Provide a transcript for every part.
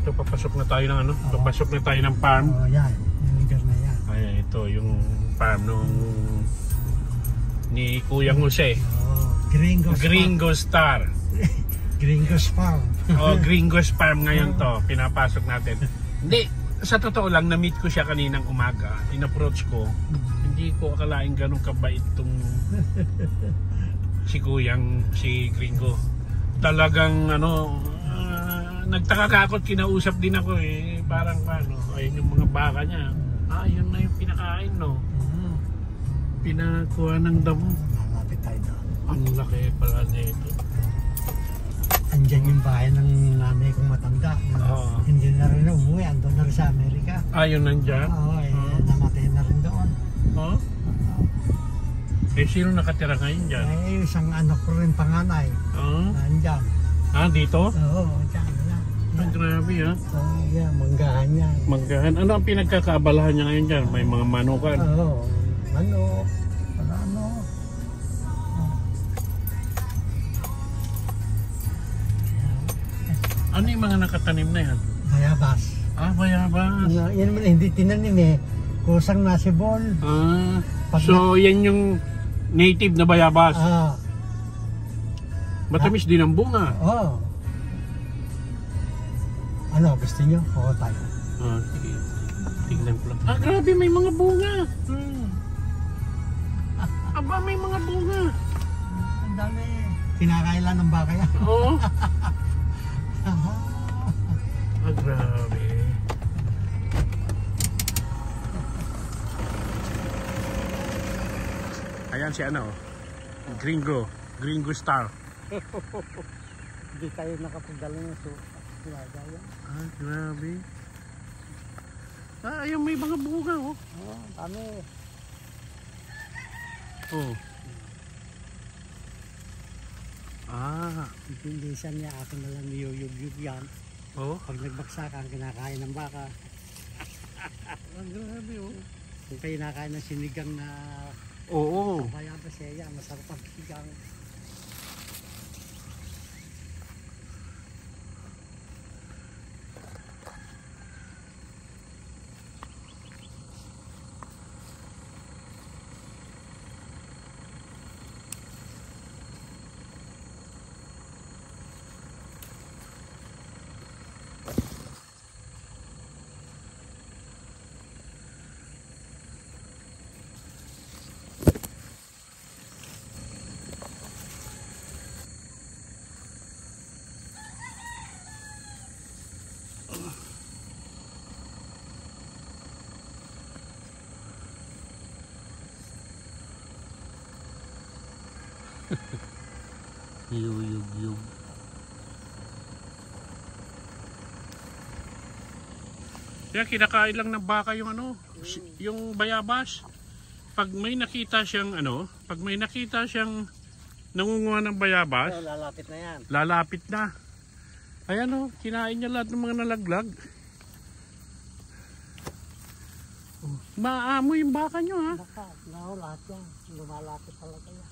Ito, papasok na tayo ng ano? Papasok na tayo ng farm. Oo, yan. Yung lugar na yan. Ayan, ito yung farm nung ni Kuya Jose. Gringo Star. Gringo's Farm. Gringo's Farm ngayon to. Pinapasok natin. Hindi, sa totoo lang, na-meet ko siya kaninang umaga. In-approach ko. Hindi ko akalain ganun kabait tong si Gringo. Talagang ano, nagtaka ka ako, kinausap din ako eh. Parang ano, ayun yung mga baka niya. Yun na yung pinakain, no? Pinakuha ng damo. Malapit tayo doon. Ang laki pala nito. Andyan yung bahay ng nanay kong matanda. Hindi na rin umuwi. Andun na rin sa Amerika. Yun nandyan? Oo, namatay na rin doon. Sino nakatira ngayon dyan? Isang anak ko rin panganay. Nandyan. Dito? Oo, dyan. Grabe ha? Yan, manggahan yan. Manggahan? Ano ang pinagkakaabalahan niya ngayon dyan? May mga manukan? Oo, manok. Ano? Ano yung mga nakatanim na yan? Bayabas. Bayabas. Yan naman hindi tinanim eh. Kusang nasibol. So yan yung native na bayabas? Matamis din ang bunga. Ano, gusto nyo? Oo tayo. Sige. Tignan ko lang. Grabe, may mga bunga. Aba, may mga bunga. Ang dami. Kinakailan ng baka yan. Oo. Grabe. Ayan si ano, Gringo Star. Hindi tayo nakapadala ng suwagaya. Grabe. Ayun, may mga bunga oh. Kami. Hindi siya niya, akin na lang niyuyug-yug yan. Pag nagbaksakan, kinakain ng baka. Grabe oh. Kung kayo nakain ng sinigang na bayabas siya, masarap ang sinigang. Yug. Kaya kinakain lang ng baka yung ano, yung bayabas. Pag may nakita siyang nangunguha ng bayabas, lalapit na yan. Lalapit na. Ayan o, kinain niya lahat ng mga nalaglag. Maamo yung baka nyo ha. Lahat yan. Lumalapit talaga yan.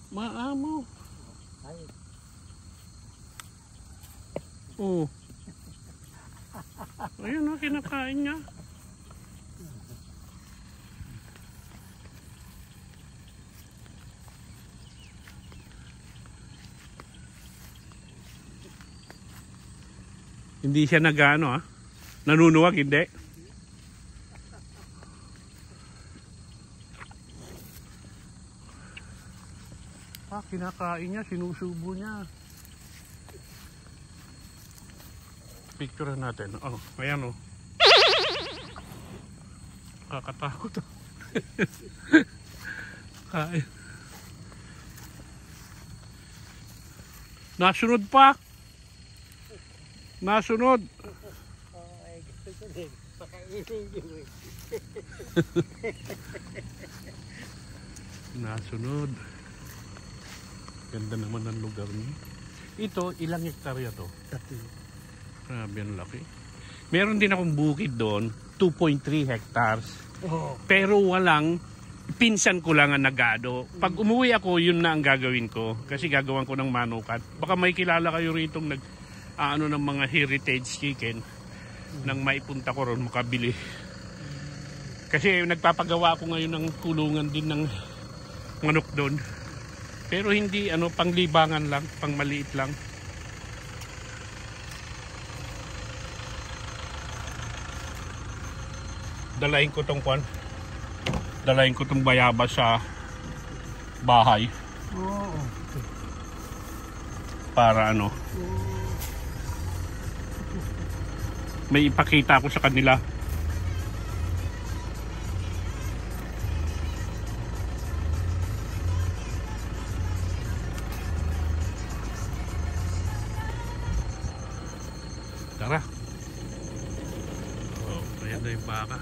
Maamo. Ayun o, kinakain niya. Hindi siya nag-ano nanunuwag, hindi. Kinakain niya, sinusubo niya. Picture natin. Ayan kakatakot. Kain. Nasunod pa. Nasunod. Gusto ko din. Pakainin yun. Nasunod. Ganda naman ng lugar niyo. Ito, ilang hektarya to? 3. Grabe ang laki. Meron din akong bukid doon, 2.3 hectares. Pero walang, pinsan ko lang ang nagado. Pag umuwi ako, yun na ang gagawin ko. Kasi gagawan ko ng manukat. Baka may kilala kayo rito ng mga heritage chicken. nang maipunta ko ron makabili. Kasi nagpapagawa ako ngayon ng kulungan din ng manok doon. Pero hindi panglibangan lang, pang maliit lang. Dalahin ko tong bayabas sa bahay. Para may ipakita ko sa kanila. Tara. Ayan na yung baka.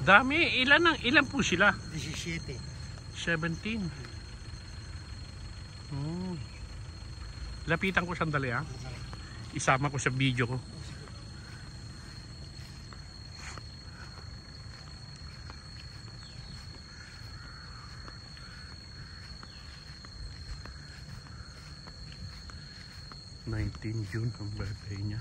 Dami. Ilan po sila? 17. 17. Oh. Lapitan ko sandali ha. Isama ko sa video ko. June ang birthday niya.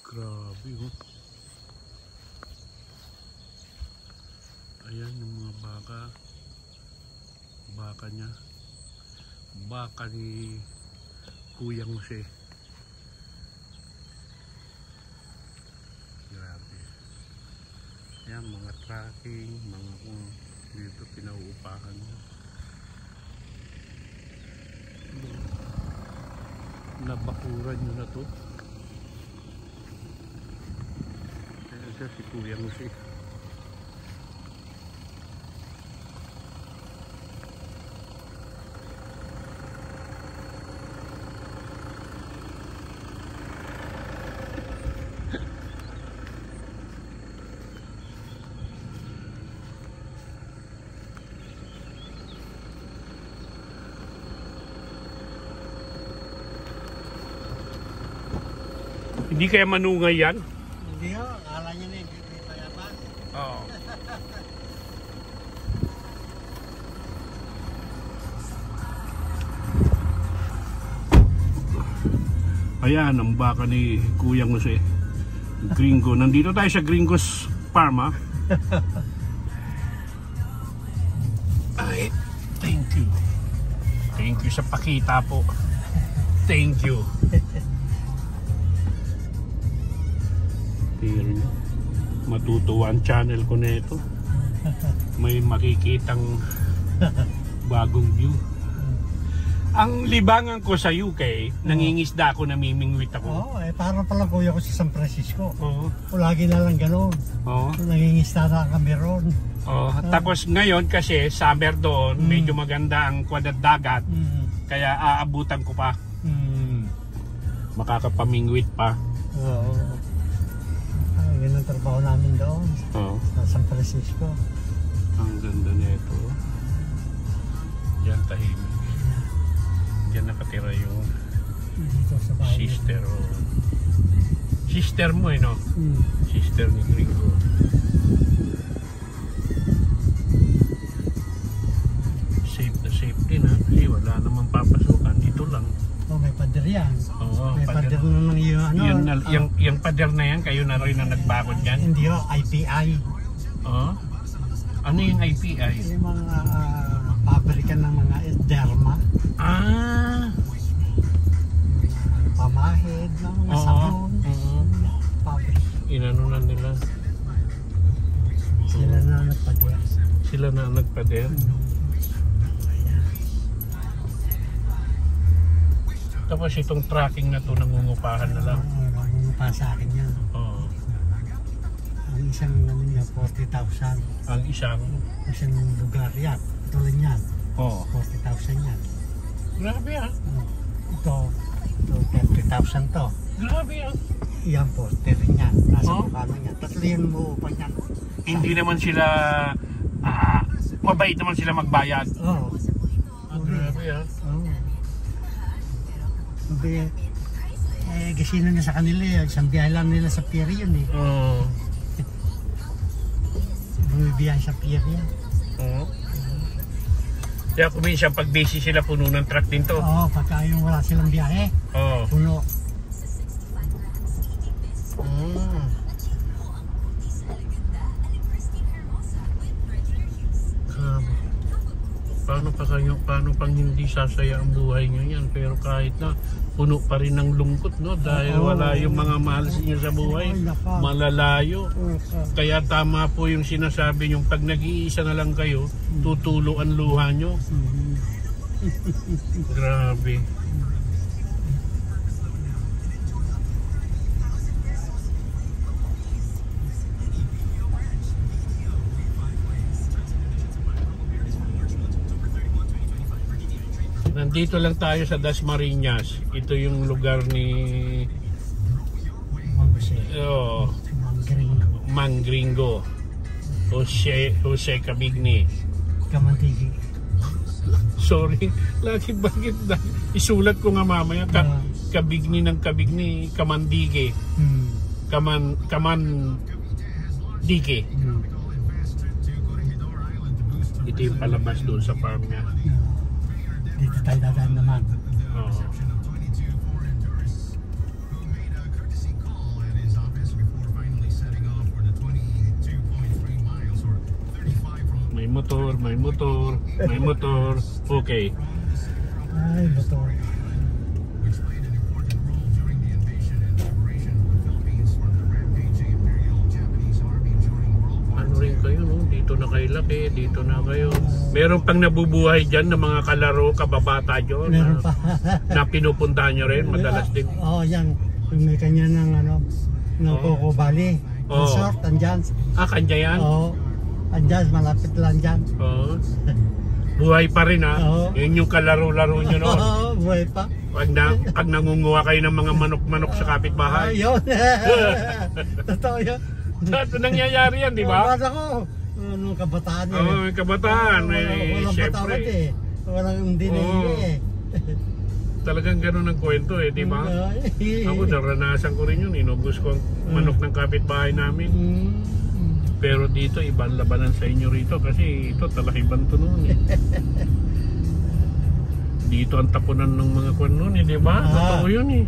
Grabe oh. Ayan yung mga baka niya. Baka ni Kuya Jose. Grabe. Ayan mga tracking, mga kung dito pinauupahan niya. Nabakuran nyo na to. Ayan siya si Kuya Jose. Hindi kaya manungay yan? Hindi ho, akala niya na hindi payaman. Oo. Ayan ang baka ni Kuya Jose. Gringo. Nandito tayo sa Gringo's Farm ha. Ay, thank you. Thank you sa pakita po. Thank you. Pero matutuwa ang channel ko na ito. May makikitang bagong view. Ang libangan ko sa UK, nangingisda ako, namimingwit ako. Oo, parang pala kuya ko sa San Francisco. Oo. Lagi na lang gano'n. Oo. Nangingisda na kami ron. Oo. Tapos ngayon kasi summer doon, medyo maganda ang kwadad dagat. Kaya aabutan ko pa. Makakapamingwit pa. Oo. Yun ang trabaho namin doon. Oo. Sa San Francisco. Ang ganda nito. Diyan tahimik. Diyan nakatira yung Dito sa bahay. sister o sister mo no? Sister ni Gringo. Safe na safe din ha. Kasi wala namang papasukan. Dito lang. May pader yan. Oo, may pader na ng yung pader na yan, kayo na rin na nagbakod yan? Hindi ho, IPI. Oo. Ano yung IPI? Yung mga pabrika ng mga derma. Ah! Pamahid ng mga sabon. Pabrika. Inano na nila. Sila na nagpader. Sila na nagpader. Tapos itong tracking na to nangungupahan na lang. Nangungupahan sa akin yan. Oo. Ang isang niya, 40,000. Ang isang? Isang lugar yan. Tulad yan. Oo. 40,000 yan. Grabe ah. Ito 30,000 to. Grabe ah. Yan 40 rin yan. Nasa mukha na yan. Tatlo yan mo pa yan. Hindi naman sila mabait naman sila magbayad. Oo. Grabe ah. Oo. Sabi, gasino na sa kanila yun. Isang biyahe lang nila sa pier yun eh. Oo. Bumibiyahe sa pier yan. Oo. Kaya kung minsan pag busy sila, puno ng truck din to. Oo, pagka yung wala silang biyahe, Oo. puno. Paano pang hindi sasaya ang buhay nyo yan, pero kahit na puno pa rin ng lungkot, no? Dahil wala yung mga mahal niyo sa buhay, malalayo. Kaya tama po yung sinasabi yung pag nag-iisa na lang kayo, tutulo ang luha nyo. Grabe. Nandito lang tayo sa Dasmariñas. Ito yung lugar ni Manggringo. Jose Cabigni. Kamantigi. Sorry, lagi bakit na isulat ko nga mamaya Cabigni ng Cabigni, Kamandige. Kamandige. Ito yung palabas doon sa farm niya. Dito tayo dadaan naman. Oo. May motor, may motor, may motor. Okay. Ay, motor. Ano rin kayo, no? Dito na kayo laki, dito na kayo. Meron pang nabubuhay dyan ng mga kalaro, kababata dyan. Meron pa. Na pinupuntahan nyo rin, madalas din. Oo, yan. Yung may kanya ng ng Coco Valley. Resort, andyan. Kanya yan? Oo. Andyan, malapit lang dyan. Oo. Buhay pa rin ha. Yun yung kalaro-laro nyo noon. Oo, buhay pa. Pag nangunguha kayo ng mga manok-manok sa kapitbahay. Yun. Totoo yun. Nangyayari yan, di ba? Bata ko. Anong kabataan eh. Oo, may kabataan. Walang patawad eh. Walang hindi na eh. Talagang ganun ang kwento eh, di ba? Ako, naranasan ko rin yun. Inubos ko ang manok ng kapitbahay namin. Pero dito, ibang labanan sa inyo rito kasi ito talaga ibang tunon eh. Dito ang tapunan ng mga kwan nun eh, di ba? Totoo yun eh.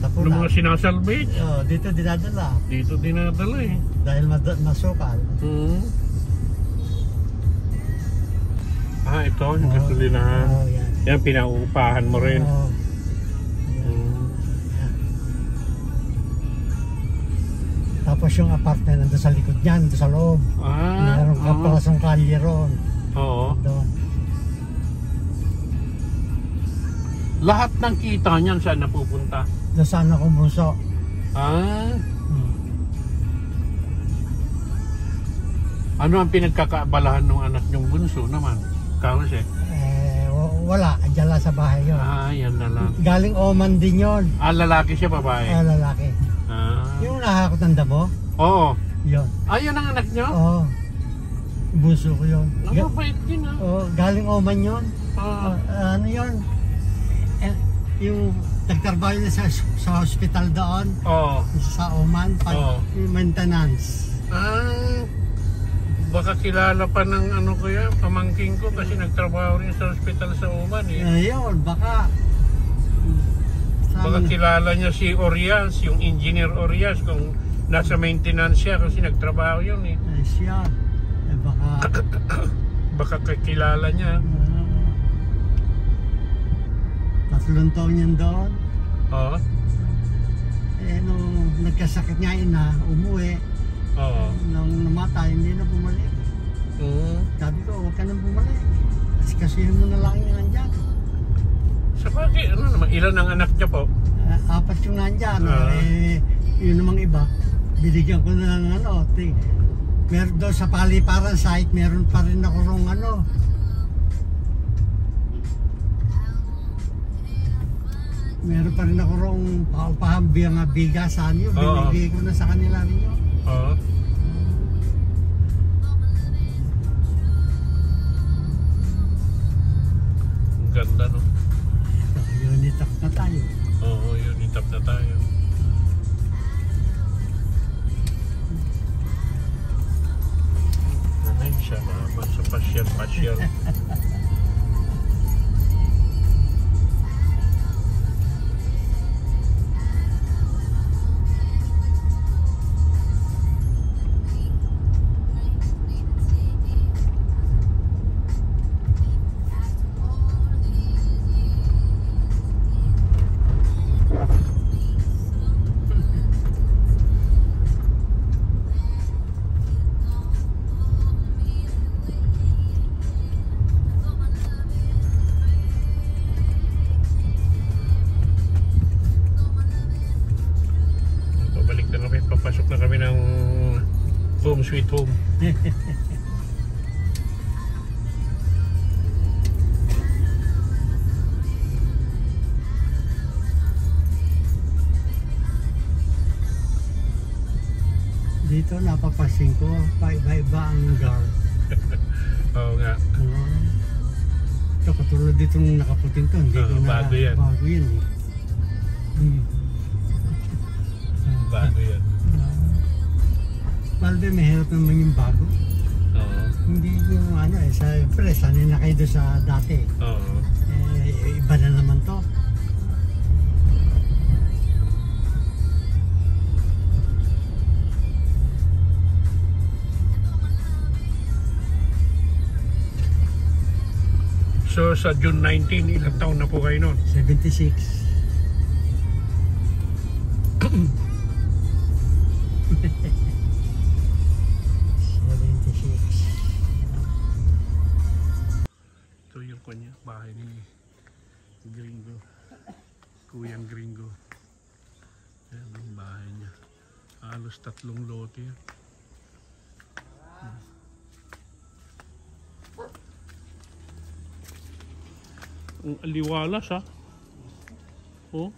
Ng mga sinasalvage. Dito dinadala. Dito dinadala eh. Dahil masukal. Ito yung gasolinahan. Yan, pinauupahan mo rin. Tapos yung apartment nandun sa likod niyan, nandun sa loob. Meron ka pala sa kalye ron. Oo. Doon. Lahat ng kita niyan saan napupunta? Doon saan akong bunso. Ano ang pinagkakaabalahan ng anak niyong bunso naman? Kasi? Wala, andyan lang sa bahay yun. Yan na lang. Galing Oman din yun. Lalaki siya, babae? Lalaki. Yung nakakot ng dabo? Oo. Yun. Yun ang anak niyo? Oo. Bunso ko yun. Mabait din ha? Galing Oman yun. Ano yun? Yung nagtrabaho niya sa hospital doon. Sa Oman. Yung maintenance. Baka kilala pa ng ano kaya, pamangking ko kasi nagtrabaho rin sa hospital sa Oman eh. Ayun, baka. Baka kilala niya si Orias, yung engineer Orias, kung nasa maintenance siya kasi nagtrabaho yun eh. Siya. Baka. Baka kakilala niya. 3 taon yan doon. Nung nagkasakit niya ina, umuwi. Nung namatay, hindi na bumalik. Sabi ko, huwag ka nang bumalik. Kasi mo na lang yung nandyan. Sa bagay, ano naman, ilan ang anak niya po? 4 yung nandyan. Yun namang iba. Binigyan ko na ng meron doon sa paliparan site, meron pa rin ako rong meron pa rin ako rong paupahan bigas saan yun. Binigay ko na sa kanila rin yun. Salamat sa pasyal-pasyal. Papasok na kami ng home sweet home. Dito napapasin ko, paiba-iba ang lugar. Oo nga. Ito katulad dito nung nakaputin to, hindi ko na bago yan. Bago yan eh. Bago yan. Balde, mahirap naman yung bago. Oo. Hindi yung ano eh, siyempre sanay na kayo doon sa dati. Oo. Iba na naman to. So sa June 19, ilang taon na po kayo noon? 76. Ito yung kanya, bahay ni Gringo. Kuyang Gringo. Ayan ang bahay niya. Halos 3 lote yan. Ang aliwalas ha. Oh.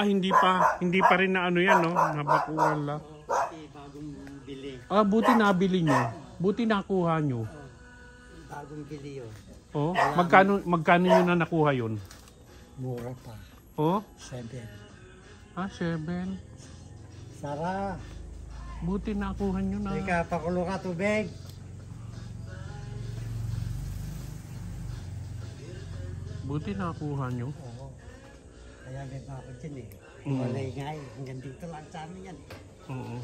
Hindi pa rin na ano yan no, nabakuran lang. Bagong bili. Buti nabili nyo. Buti nakuha nyo. Bagong bili yun. Oh, magkano nyo na nakuha yun? Mura pa. Oh? 7. 7. Sara. Buti nakuha nyo na. Teka, pakulo ka tubig. Buti nakuha nyo. Oo. Kaya may bakod dyan eh. Walay nga eh. Hanggang dito lang sa amin yan eh. Oo.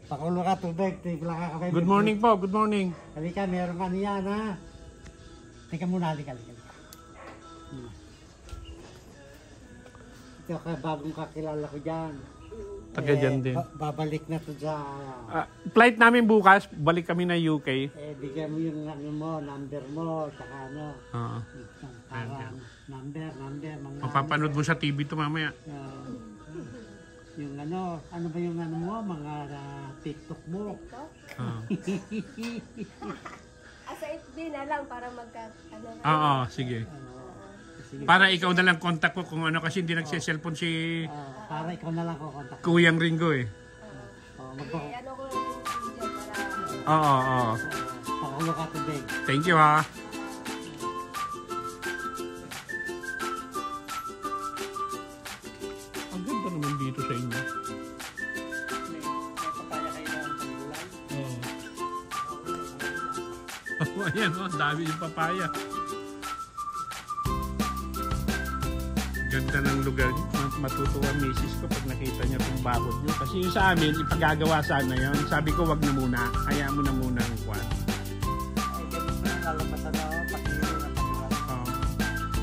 Pakulo ka tubig. Tigla ka kape. Good morning po, good morning. Halika, meron ka niyan ha. Teka muna, halika. Ito ka, bagong kakilala ko dyan. Taga dyan din. Babalik na to sa... Flight namin bukas, balik kami na UK. Bigyan mo yung ano mo, number mo, tsaka ano. Oo. Parang number, mga... Mapapanood mo sa TV to mamaya. Yung ano ba yung ano mo, mga TikTok mo. Sa FB na lang para magka-ano. Oo, sige. Para ikaw na lang contact ko kung ano kasi hindi nagse-cellphone si Para ikaw na lang ko contact. Kuyang Ringo eh. Ano ko para... Oo. Pakulo ka tubig. Thank you ha. Ang ganda naman dito sa inyo. May papaya kayo ng pagulay. Oo. Ayan o, dami yung papaya. Ganda ng lugar niyo. Matutuwa misis ko pag nakita niya itong bakod niyo. Kasi yung sa amin, ipagagawa sana yun. Sabi ko wag na muna. Kaya mo na muna ang kwan. Ay, ganun na lalabasan na ako. Pakilo na pagulay.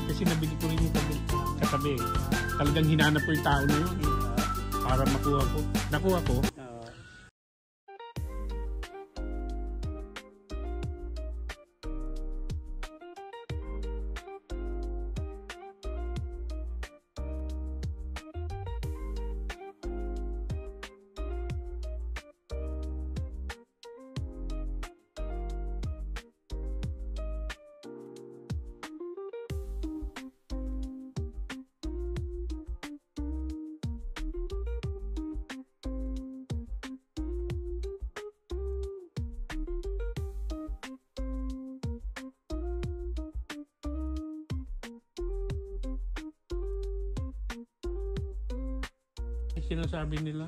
Kasi nabili ko rin yung katabi. Talagang hinanap ko yung tao na yun. Para makuha ko. Nakuha ko. Sinasabi nila.